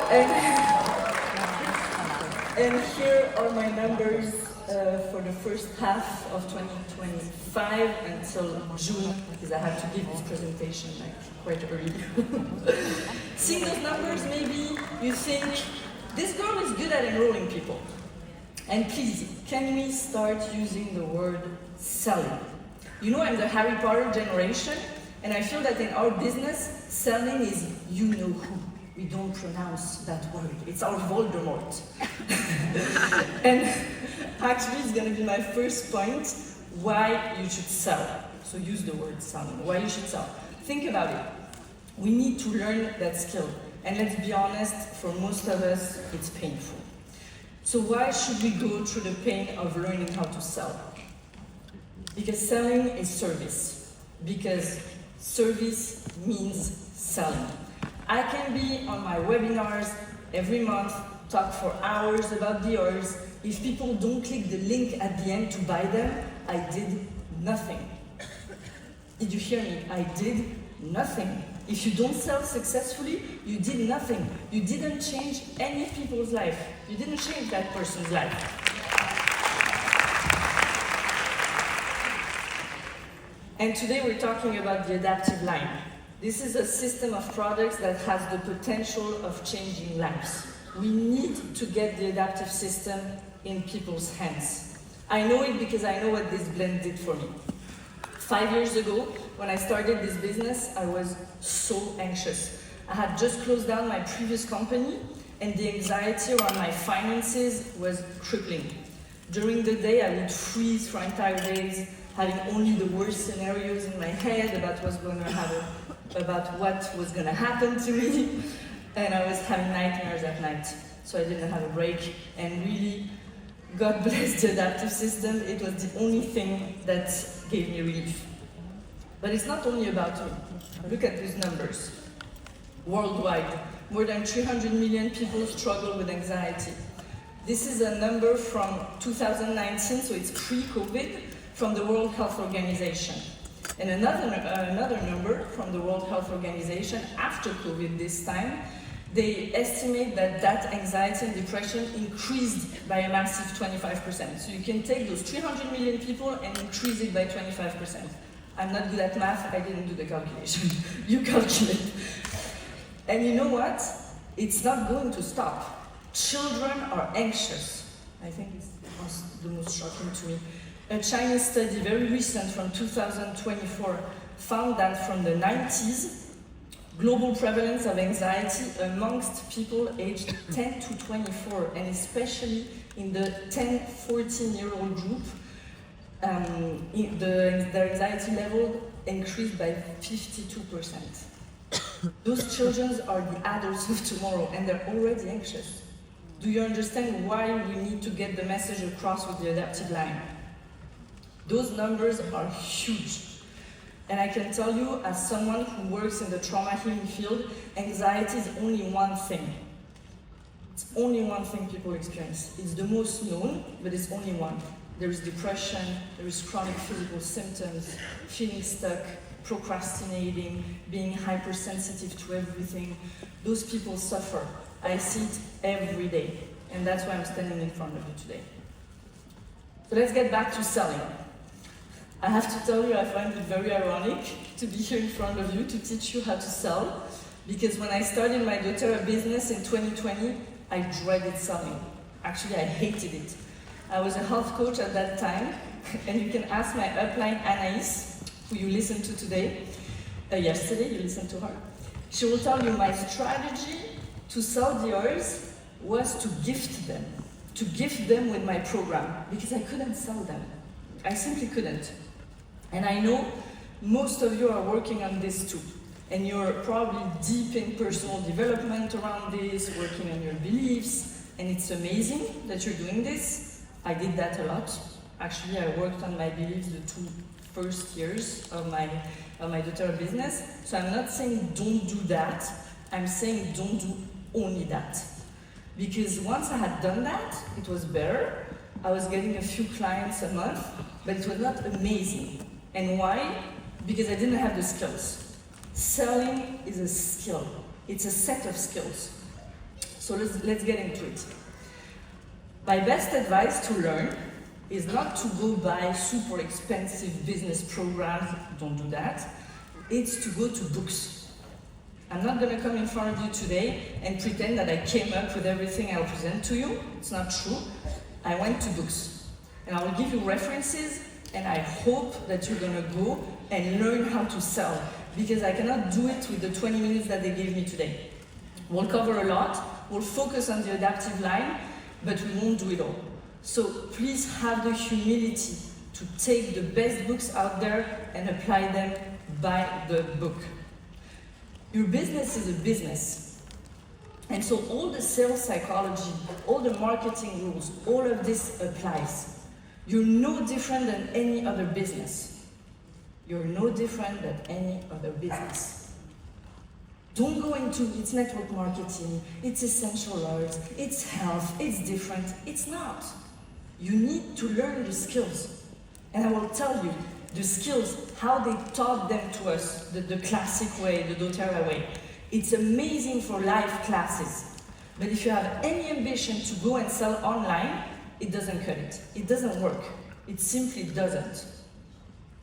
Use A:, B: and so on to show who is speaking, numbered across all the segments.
A: And here are my numbers for the first half of 2025 until June, because I had to give this presentation quite early. Seeing those numbers, maybe you think, this girl is good at enrolling people. And please, can we start using the word selling? You know, I'm the Harry Potter generation, and I feel that in our business, selling is you know who. We don't pronounce that word. It's our Voldemort. And actually, it's going to be my first point, why you should sell. So use the word selling, why you should sell. Think about it. We need to learn that skill. And let's be honest, for most of us, it's painful. So why should we go through the pain of learning how to sell? Because selling is service. Because service means selling. I can be on my webinars every month, talk for hours about the orders. If people don't click the link at the end to buy them, I did nothing. Did you hear me? I did nothing. If you don't sell successfully, you did nothing. You didn't change any people's life. You didn't change that person's life. And today we're talking about the adaptive line. This is a system of products that has the potential of changing lives. We need to get the adaptive system in people's hands. I know it because I know what this blend did for me. 5 years ago, when I started this business, I was so anxious. I had just closed down my previous company, and the anxiety around my finances was crippling. During the day, I would freeze for entire days, having only the worst scenarios in my head about what was going to happen to me, and I was having nightmares at night, so I didn't have a break. And really, God bless the adaptive system, it was the only thing that gave me relief. But it's not only about me. Look at these numbers. Worldwide, more than 300 million people struggle with anxiety. This is a number from 2019, so it's pre-COVID, from the World Health Organization. And another number from the World Health Organization after COVID this time, they estimate that anxiety and depression increased by a massive 25%. So you can take those 300 million people and increase it by 25%. I'm not good at math, I didn't do the calculation. You calculate. And you know what? It's not going to stop. Children are anxious. I think it's the most shocking to me. A Chinese study, very recent from 2024, found that from the 90s, global prevalence of anxiety amongst people aged 10 to 24, and especially in the 10-14-year-old group, their anxiety level increased by 52%. Those children are the adults of tomorrow, and they're already anxious. Do you understand why we need to get the message across with the adaptive line? Those numbers are huge. And I can tell you, as someone who works in the trauma healing field, anxiety is only one thing. It's only one thing people experience. It's the most known, but it's only one. There is depression, there is chronic physical symptoms, feeling stuck, procrastinating, being hypersensitive to everything. Those people suffer. I see it every day. And that's why I'm standing in front of you today. So let's get back to selling. I have to tell you, I find it very ironic to be here in front of you to teach you how to sell, because when I started my doTERRA business in 2020, I dreaded selling. Actually, I hated it. I was a health coach at that time, and you can ask my upline, Anaïs, who you listened to today, yesterday, you listened to her. She will tell you my strategy to sell the oils was to gift them with my program, because I couldn't sell them. I simply couldn't. And I know most of you are working on this too. And you're probably deep in personal development around this, working on your beliefs, and it's amazing that you're doing this. I did that a lot. Actually, I worked on my beliefs the 2 first years of my doTERRA business. So I'm not saying don't do that, I'm saying don't do only that. Because once I had done that, it was better. I was getting a few clients a month, but it was not amazing. And why? Because I didn't have the skills. Selling is a skill. It's a set of skills. So let's get into it. My best advice to learn is not to go buy super expensive business programs, don't do that. It's to go to books. I'm not gonna come in front of you today and pretend that I came up with everything I'll present to you. It's not true. I went to books. And I will give you references, and I hope that you're gonna go and learn how to sell, because I cannot do it with the 20 minutes that they gave me today. We'll cover a lot, we'll focus on the adaptive line, but we won't do it all. So please have the humility to take the best books out there and apply them by the book. Your business is a business. And so all the sales psychology, all the marketing rules, all of this applies. You're no different than any other business. You're no different than any other business. Don't go into it's network marketing, it's essential oils, it's health, it's different. It's not. You need to learn the skills. And I will tell you, the skills, how they taught them to us, the classic way, the doTERRA way. It's amazing for live classes. But if you have any ambition to go and sell online, it doesn't cut it. It doesn't work. It simply doesn't.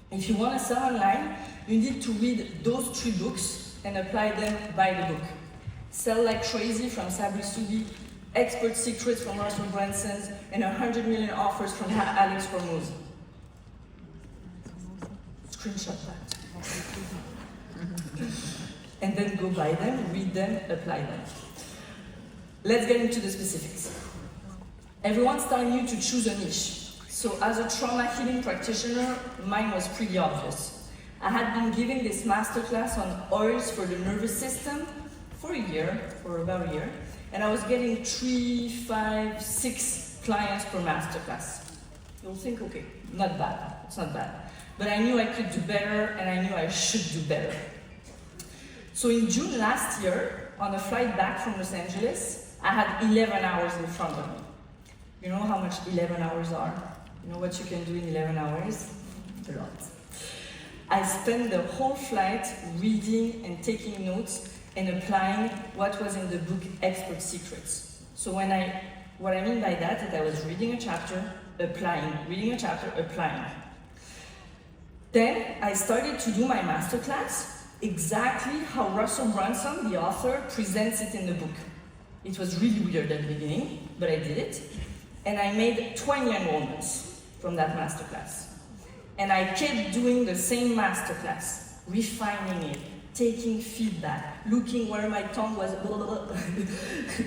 A: If you want to sell online, you need to read those 3 books and apply them by the book. Sell Like Crazy from Sabri Subi, Expert Secrets from Russell Brunson, and 100 Million Offers from Alex Hormozi. Screenshot that. And then go buy them, read them, apply them. Let's get into the specifics. Everyone's telling you to choose a niche. So as a trauma healing practitioner, mine was pretty obvious. I had been giving this masterclass on oils for the nervous system for about a year, and I was getting 3, 5, 6 clients per masterclass. You'll think, okay, not bad, it's not bad. But I knew I could do better, and I knew I should do better. So in June last year, on a flight back from Los Angeles, I had 11 hours in front of me. You know how much 11 hours are? You know what you can do in 11 hours? A lot. I spent the whole flight reading and taking notes and applying what was in the book Expert Secrets. So what I mean by that is I was reading a chapter, applying, reading a chapter, applying. Then I started to do my masterclass exactly how Russell Brunson, the author, presents it in the book. It was really weird at the beginning, but I did it. And I made 20 enrollments from that masterclass. And I kept doing the same masterclass, refining it, taking feedback, looking where my tongue was,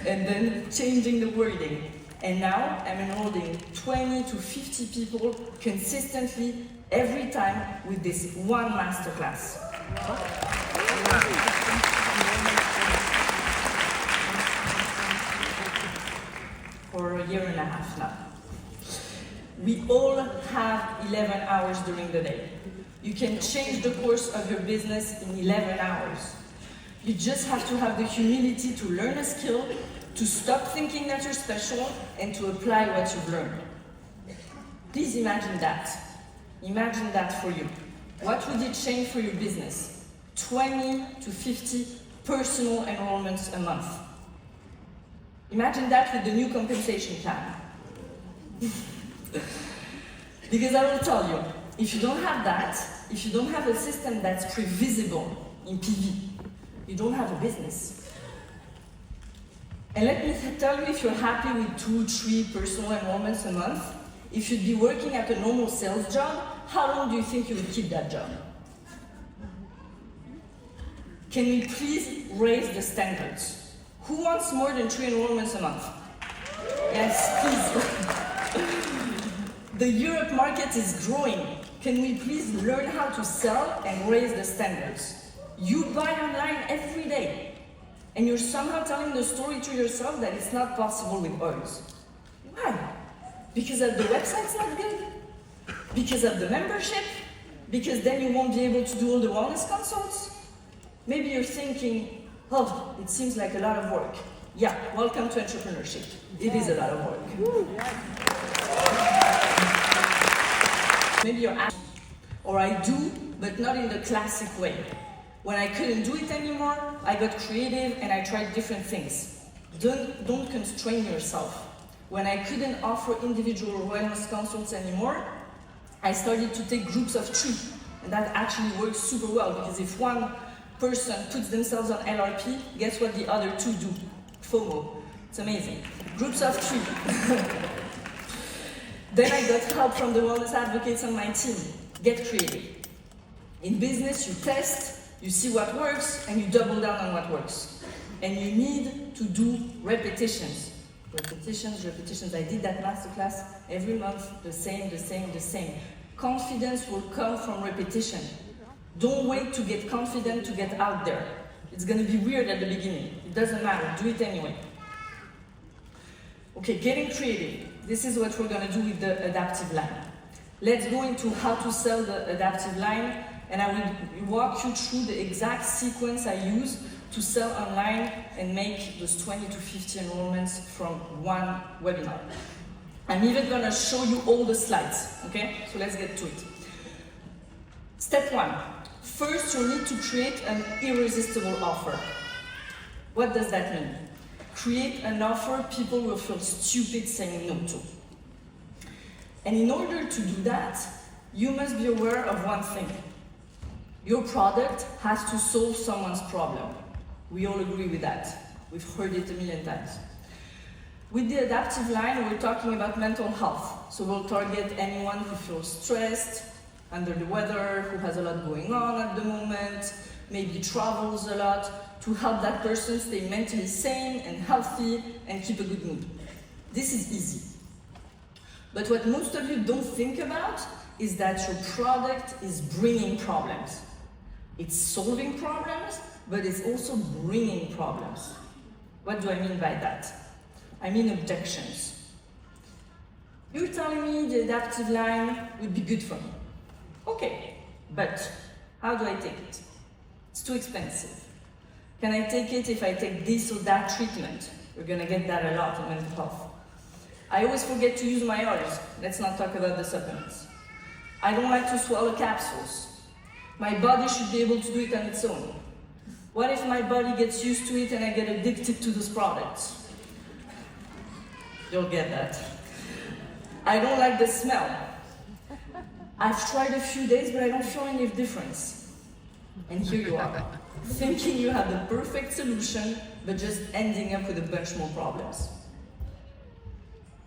A: and then changing the wording. And now I'm enrolling 20 to 50 people consistently every time with this one masterclass. For a year and a half now. We all have 11 hours during the day. You can change the course of your business in 11 hours. You just have to have the humility to learn a skill, to stop thinking that you're special, and to apply what you've learned. Please imagine that. Imagine that for you. What would it change for your business? 20 to 50 personal enrollments a month. Imagine that with the new compensation plan. Because I will tell you, if you don't have that, if you don't have a system that's previsible in PV, you don't have a business. And let me tell you, if you're happy with 2, 3 personal enrollments a month, if you'd be working at a normal sales job, how long do you think you would keep that job? Can we please raise the standards? Who wants more than 3 enrollments a month? Yes, please. The Europe market is growing. Can we please learn how to sell and raise the standards? You buy online every day, and you're somehow telling the story to yourself that it's not possible with oils. Why? Because of the website's not good? Because of the membership? Because then you won't be able to do all the wellness consults? Maybe you're thinking, oh, it seems like a lot of work. Yeah, welcome to entrepreneurship. It is a lot of work. Maybe you're asking, or I do, but not in the classic way. When I couldn't do it anymore, I got creative and I tried different things. Don't constrain yourself. When I couldn't offer individual wellness consults anymore, I started to take groups of 3. And that actually works super well, because if one person puts themselves on LRP, guess what the other 2 do? FOMO. It's amazing. Groups of 3. Then I got help from the wellness advocates on my team. Get creative. In business, you test, you see what works, and you double down on what works. And you need to do repetitions. Repetitions. I did that masterclass every month, the same. Confidence will come from repetition. Don't wait to get confident to get out there. It's going to be weird at the beginning. It doesn't matter. Do it anyway. Okay, getting creative. This is what we're going to do with the adaptive line. Let's go into how to sell the adaptive line, and I will walk you through the exact sequence I use to sell online and make those 20 to 50 enrollments from one webinar. I'm even going to show you all the slides, okay? So let's get to it. Step 1. First, you need to create an irresistible offer. What does that mean? Create an offer people will feel stupid saying no to. And in order to do that, you must be aware of one thing. Your product has to solve someone's problem. We all agree with that. We've heard it a million times. With the adaptive line, we're talking about mental health. So we'll target anyone who feels stressed, under the weather, who has a lot going on at the moment, maybe travels a lot, to help that person stay mentally sane and healthy and keep a good mood. This is easy. But what most of you don't think about is that your product is bringing problems. It's solving problems, but it's also bringing problems. What do I mean by that? I mean objections. You're telling me the adaptive line would be good for me. Okay, but how do I take it? It's too expensive. Can I take it if I take this or that treatment? We're gonna get that a lot in mental health. I always forget to use my R's. Let's not talk about the supplements. I don't like to swallow capsules. My body should be able to do it on its own. What if my body gets used to it and I get addicted to those products? You'll get that. I don't like the smell. I've tried a few days, but I don't feel any difference. And here you are, thinking you have the perfect solution, but just ending up with a bunch more problems.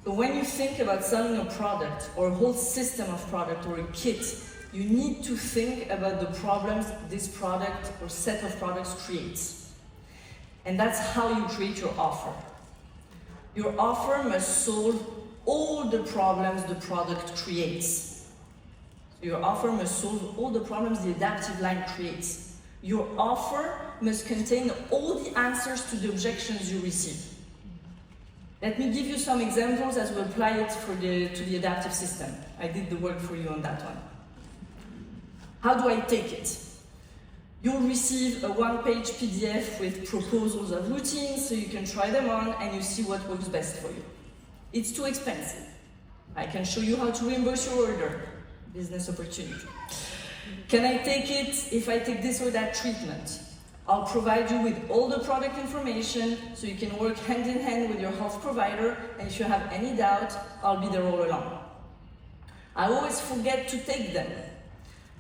A: So when you think about selling a product, or a whole system of product, or a kit, you need to think about the problems this product or set of products creates. And that's how you create your offer. Your offer must solve all the problems the product creates. Your offer must solve all the problems the adaptive line creates. Your offer must contain all the answers to the objections you receive. Let me give you some examples as we apply it to the adaptive system. I did the work for you on that one. How do I take it? You'll receive a one-page PDF with proposals of routines so you can try them on and you see what works best for you. It's too expensive. I can show you how to reimburse your order. Business opportunity. Can I take it if I take this or that treatment? I'll provide you with all the product information so you can work hand in hand with your health provider, and if you have any doubt, I'll be there all along. I always forget to take them.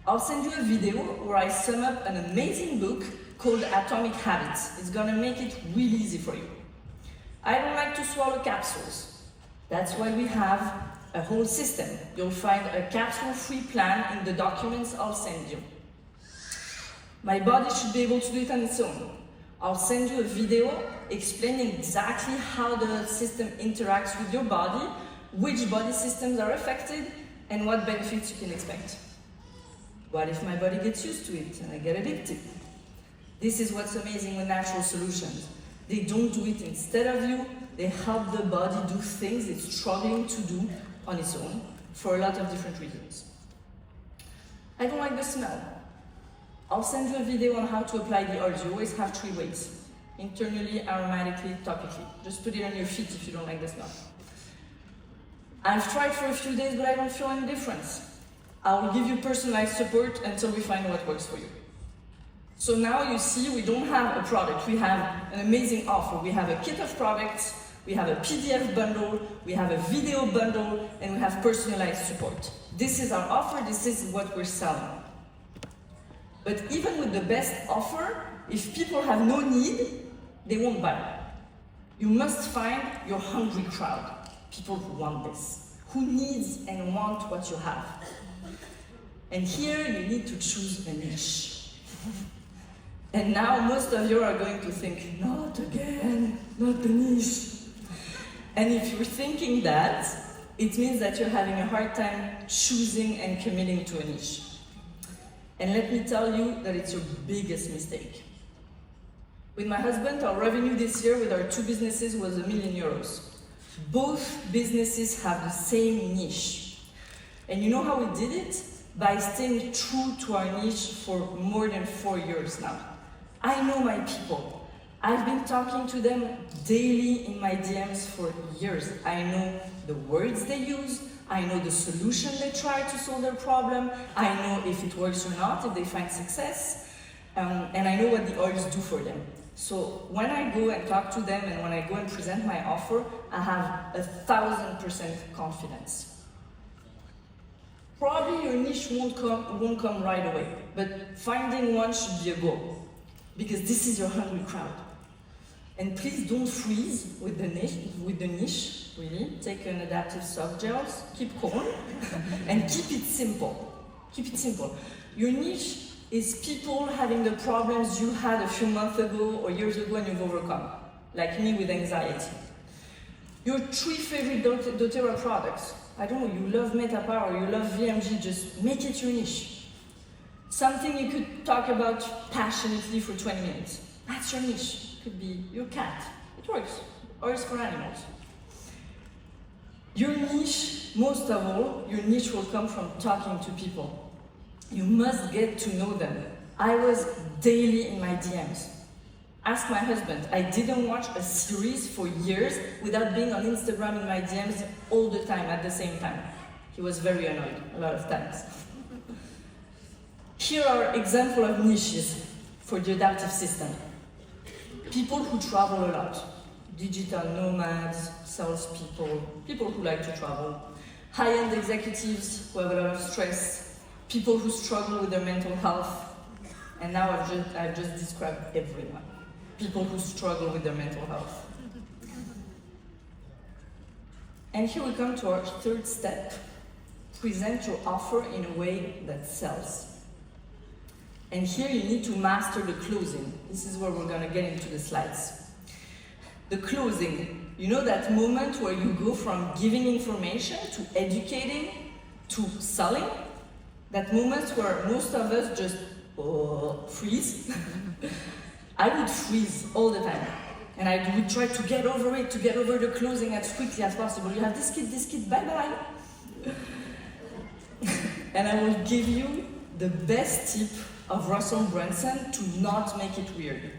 A: I'll send you a video where I sum up an amazing book called Atomic Habits. It's gonna make it really easy for you. I don't like to swallow capsules. That's why we have a whole system. You'll find a capsule-free plan in the documents I'll send you. My body should be able to do it on its own. I'll send you a video explaining exactly how the system interacts with your body, which body systems are affected, and what benefits you can expect. What if my body gets used to it and I get addicted? This is what's amazing with natural solutions. They don't do it instead of you, they help the body do things it's struggling to do on its own for a lot of different reasons. I don't like the smell. I'll send you a video on how to apply the oils. You always have 3 ways: internally, aromatically, topically. Just put it on your feet if you don't like the smell. I've tried for a few days, but I don't feel any difference. I'll give you personalized support until we find what works for you. So now you see we don't have a product, we have an amazing offer. We have a kit of products, we have a PDF bundle, we have a video bundle, and we have personalized support. This is our offer, this is what we're selling. But even with the best offer, if people have no need, they won't buy. You must find your hungry crowd, people who want this, who needs and want what you have. And here you need to choose a niche. And now most of you are going to think, not again, not the niche. And if you're thinking that, it means that you're having a hard time choosing and committing to a niche. And let me tell you that it's your biggest mistake. With my husband, our revenue this year with our two businesses was €1 million. Both businesses have the same niche. And you know how we did it? By staying true to our niche for more than 4 years now. I know my people. I've been talking to them daily in my DMs for years. I know the words they use. I know the solution they try to solve their problem. I know if it works or not, if they find success. And I know what the oils do for them. So when I go and talk to them and when I go and present my offer, I have 1,000% confidence. Probably your niche won't come right away, but finding one should be a goal, because this is your hungry crowd. And please don't freeze with the niche, really. Take an adaptive soft gels, keep calm, and keep it simple. Keep it simple. Your niche is people having the problems you had a few months ago or years ago and you've overcome, like me with anxiety. Your 3 favorite doTERRA products. I don't know, you love MetaPower, you love VMG, just make it your niche. Something you could talk about passionately for 20 minutes. That's your niche. It could be your cat. It works. Or it's for animals. Your niche, most of all, your niche will come from talking to people. You must get to know them. I was daily in my DMs. Ask my husband. I didn't watch a series for years without being on Instagram in my DMs all the time at the same time. He was very annoyed a lot of times. Here are examples of niches for the adaptive system. People who travel a lot. Digital nomads, salespeople, people who like to travel. High-end executives who have a lot of stress. People who struggle with their mental health. And now I've just described everyone. People who struggle with their mental health. And here we come to our third step. Present your offer in a way that sells. And here you need to master the closing. This is where we're going to get into the slides. The closing. You know that moment where you go from giving information to educating to selling? That moment where most of us just freeze. I would freeze all the time. And I would try to get over it, to get over the closing as quickly as possible. You have this kid, bye-bye. And I will give you the best tip of Russell Brunson to not make it weird.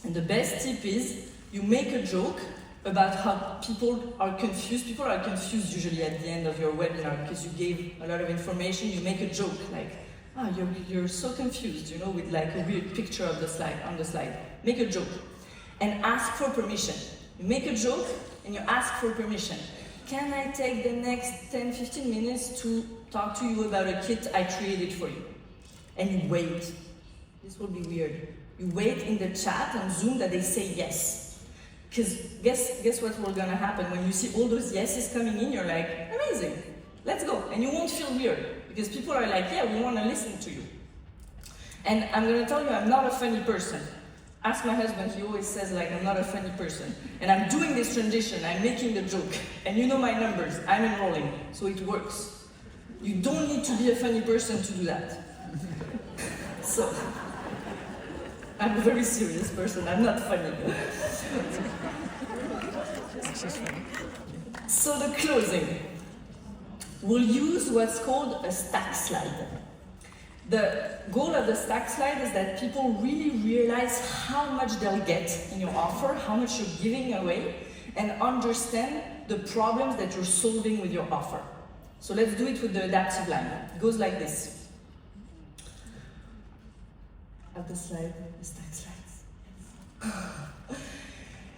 A: And the best tip is, you make a joke about how people are confused. People are confused usually at the end of your webinar because you gave a lot of information. You make a joke like, you're so confused, with like a weird picture of on the slide. Make a joke and ask for permission. You make a joke and you ask for permission. Can I take the next 10-15 minutes to talk to you about a kit I created for you? And you wait. This will be weird. You wait in the chat on Zoom that they say yes. Because guess what will gonna happen? When you see all those yeses coming in, you're like, amazing, let's go. And you won't feel weird, because people are like, yeah, we wanna listen to you. And I'm gonna tell you, I'm not a funny person. Ask my husband, he always says like, I'm not a funny person. And I'm doing this transition, I'm making the joke. And you know my numbers, I'm enrolling, so it works. You don't need to be a funny person to do that. So, I'm a very serious person, I'm not funny. So the closing. We'll use what's called a stack slide. The goal of the stack slide is that people really realize how much they'll get in your offer, how much you're giving away, and understand the problems that you're solving with your offer. So let's do it with the adaptive line. It goes like this. Have the slide, the stack slides.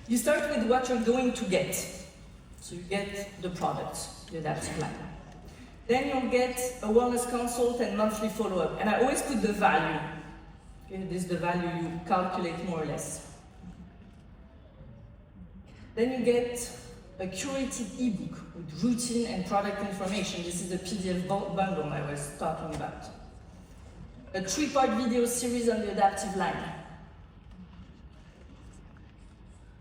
A: You start with what you're going to get. So you get the product, the adaptive line. Then you'll get a wellness consult and monthly follow-up. And I always put the value. Okay, this is the value you calculate more or less. Then you get a curated ebook with routine and product information. This is the PDF bundle I was talking about. A 3-part video series on the adaptive line.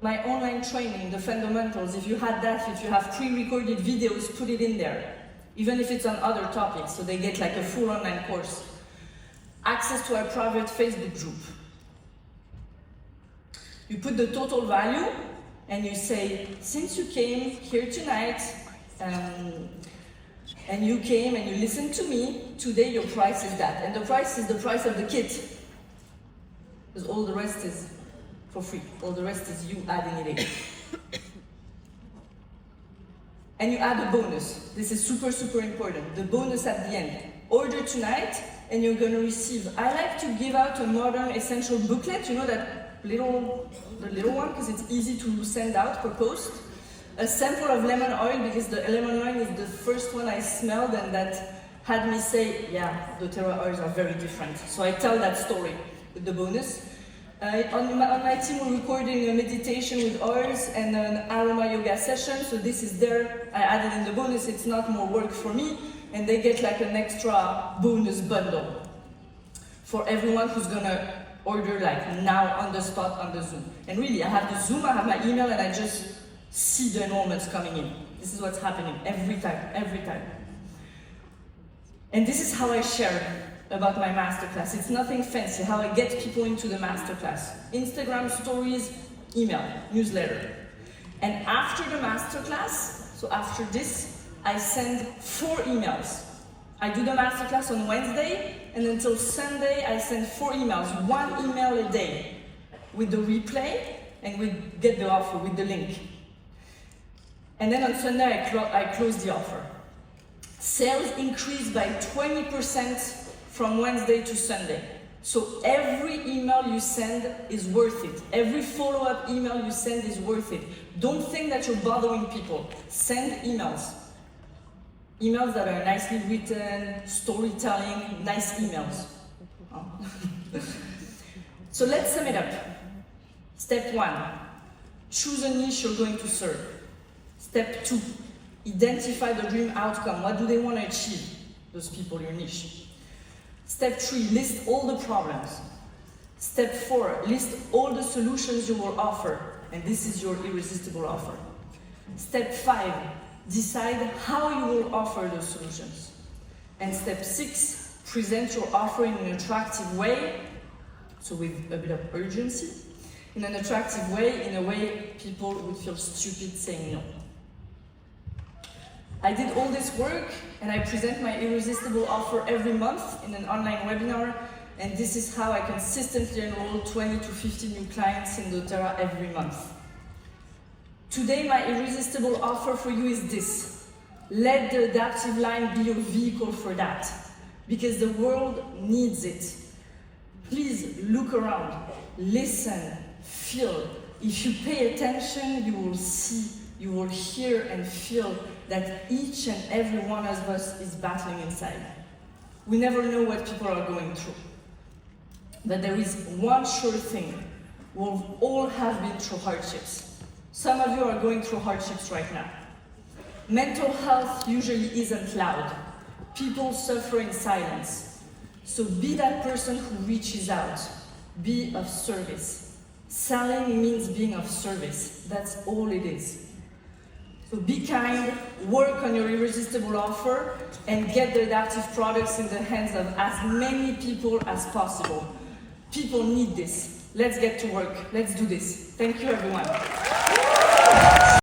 A: My online training, the fundamentals, if you had that, if you have pre-recorded videos, put it in there. Even if it's on other topics, so they get like a full online course. Access to our private Facebook group. You put the total value, and you say, since you came here tonight, and you came and you listened to me, today your price is that. And the price is the price of the kit. Because all the rest is for free. All the rest is you adding it in. And you add a bonus. This is super, super important. The bonus at the end. Order tonight, and you're going to receive. I like to give out a modern essential booklet. You know that the little one, because it's easy to send out per post. A sample of lemon oil, because the lemon oil is the first one I smelled, and that had me say, yeah, doTERRA oils are very different. So I tell that story with the bonus. On my team, we're recording a meditation with oils and an aroma yoga session, so this is there. I added in the bonus, it's not more work for me, and they get like an extra bonus bundle for everyone who's gonna order like now on the spot on the Zoom. And really, I have the Zoom, I have my email, and I just see the enrollments coming in. This is what's happening every time, every time. And this is how I share about my masterclass. It's nothing fancy, how I get people into the masterclass. Instagram stories, email, newsletter. And after the masterclass, so after this, I send 4 emails. I do the masterclass on Wednesday, and until Sunday, I send 4 emails, 1 email a day, with the replay, and we get the offer with the link. And then on Sunday, I close the offer. Sales increased by 20% from Wednesday to Sunday. So every email you send is worth it. Every follow-up email you send is worth it. Don't think that you're bothering people. Send emails. Emails that are nicely written, storytelling, nice emails. Oh. So let's sum it up. Step 1, choose a niche you're going to serve. Step 2, identify the dream outcome. What do they want to achieve, those people, your niche? Step 3, list all the problems. Step 4, list all the solutions you will offer. And this is your irresistible offer. Step 5, decide how you will offer those solutions. And step 6, present your offer in an attractive way, so with a bit of urgency, in an attractive way, in a way people would feel stupid saying no. I did all this work, and I present my irresistible offer every month in an online webinar, and this is how I consistently enroll 20 to 50 new clients in doTERRA every month. Today, my irresistible offer for you is this. Let the adaptive line be your vehicle for that, because the world needs it. Please look around, listen, feel. If you pay attention, you will see, you will hear and feel that each and every one of us is battling inside. We never know what people are going through. But there is one sure thing. We all have been through hardships. Some of you are going through hardships right now. Mental health usually isn't loud. People suffer in silence. So be that person who reaches out. Be of service. Selling means being of service. That's all it is. So be kind, work on your irresistible offer, and get the adaptive products in the hands of as many people as possible. People need this. Let's get to work. Let's do this. Thank you, everyone.